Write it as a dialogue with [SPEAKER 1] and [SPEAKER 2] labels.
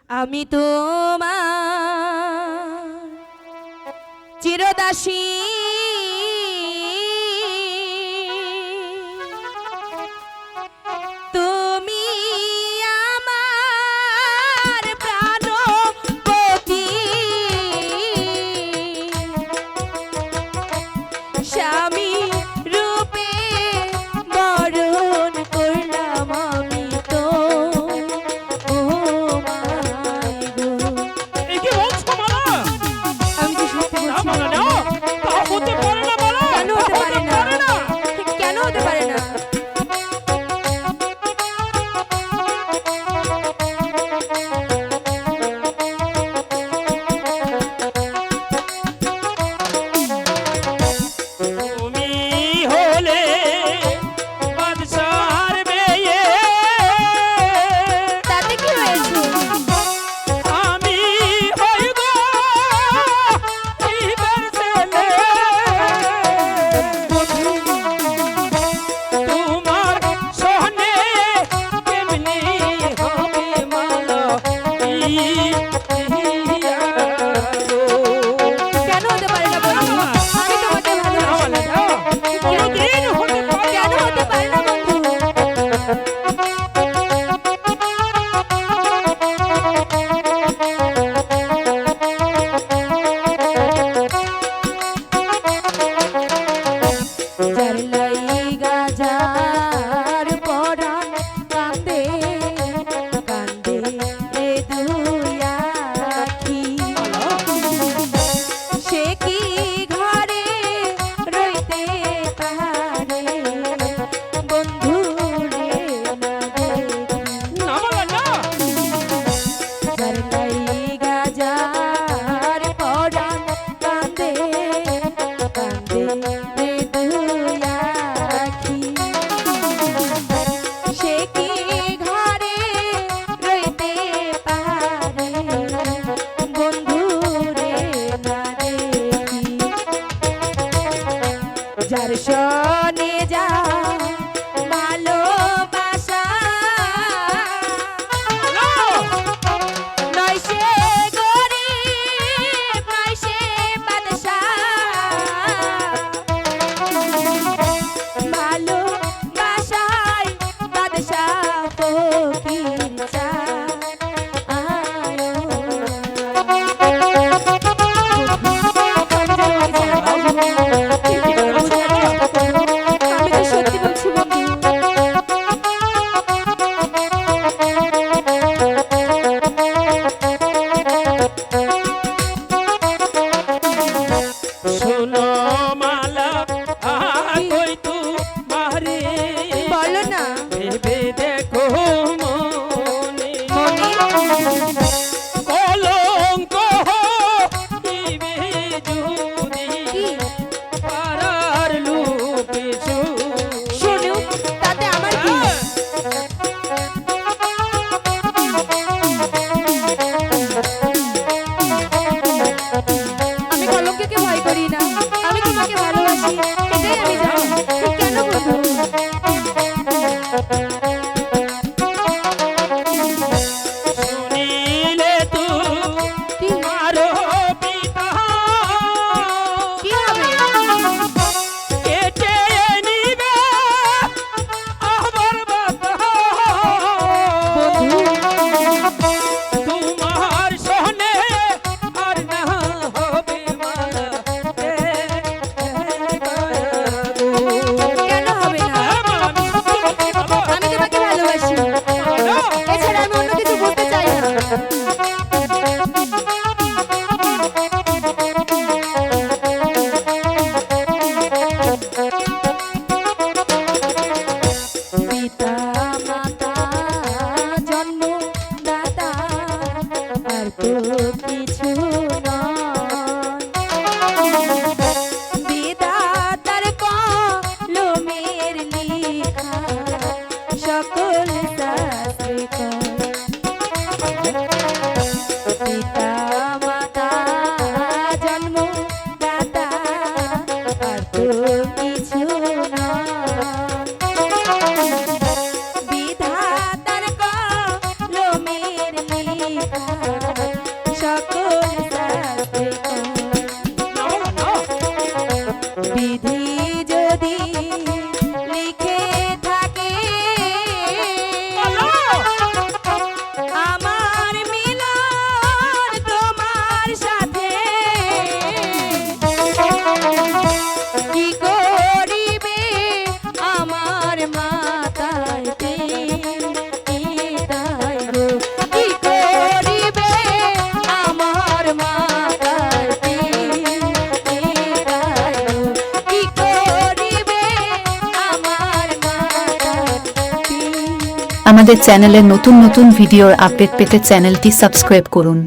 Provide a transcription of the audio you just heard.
[SPEAKER 1] আমি তোমার চিরদাসী তুমি আমার প্রাণপতি স্বামী রূপে বরণ করলাম আমি তো ও মাই গো।
[SPEAKER 2] এই কি বলছো মালা?
[SPEAKER 1] আমি তো সত্যি
[SPEAKER 2] না
[SPEAKER 1] বলছি।
[SPEAKER 2] মালা না, তা হতে পারে না মালা।
[SPEAKER 1] কেন হতে পারে না? কেন হতে পারে না?
[SPEAKER 2] তুমি হলে বাদশার মেয়ে,
[SPEAKER 1] তাতে কি হয়েছে?
[SPEAKER 2] আমি হই গো ইবার ছেলে। তোমার সহনে কেমনি হবে মালা
[SPEAKER 1] কেন হতে পারে না বন্ধু? আমি তোমাকে ভালোবাসি।
[SPEAKER 2] কোনদিন হতে পারে
[SPEAKER 1] কেন হতে পারে না বন্ধু? যার লাইগা যার পরাণ কান্দে কান্দে এ দুই আখি, সে কি ঘরে রইতে পারে বন্ধু রে না দেখি।
[SPEAKER 2] না মালা না।
[SPEAKER 1] যার লাইগা যার পরাণ কান্দে কান্দে রে দুই আখি, সে কি ঘরে রইতে পারে বন্ধু রে না দেখি। যার শোনে যা ভালোবাসা নয় সে গরিব নয় সে বাদশা, ভালোবাসায় বাদশা ফকির চায় আয়ো। আমি তো সত্যি বলছি বন্ধু।
[SPEAKER 2] শোনো মালা কই তোমারে
[SPEAKER 1] বলো না
[SPEAKER 2] ভেবে দেখো মনে
[SPEAKER 1] মনে
[SPEAKER 2] কলঙ্ক হইবে যদি
[SPEAKER 1] কি
[SPEAKER 2] পারার লোকে
[SPEAKER 1] শোনো, তাতে আমার কি? আমি কলঙ্ককে ভয় করি না, আমি তোমাকে ভালোবাসি, এটাই আমি জানি। কেন বন্ধু?
[SPEAKER 2] শুনিলে
[SPEAKER 1] কি
[SPEAKER 2] তোমার পিতা
[SPEAKER 1] কি হবে?
[SPEAKER 2] কেটে নিবে আমার বাবা
[SPEAKER 1] বন্ধু
[SPEAKER 2] তোমার সহনে আর না হবে মালা
[SPEAKER 1] কেন হবে না? আমি তোমাকে ভালোবাসি, এছাড়া আমি অন্য কিছু বলতে চাই না। পিতা মাতা জন্ম দাতা আর তো কিছু নয়, বিধাতার কলমের লেখা সকল শাস্ত্রে কয়। পিতা মাতা জন্ম দাতা আর তো কিছু নয়, বিধাতার কলমের লেখা সকল শাস্ত্রে বিধি যদি লিখে থাকে আমার মিলন তোমার সাথে কি করিবে আমার মাতায় পিতায় গো কি করিবে আমার মাতায় পিতায় গো কি করিবে আমার মাতায়
[SPEAKER 3] আমাদের চ্যানেলের নতুন নতুন ভিডিওর আপডেট পেতে চ্যানেলটি সাবস্ক্রাইব করুন।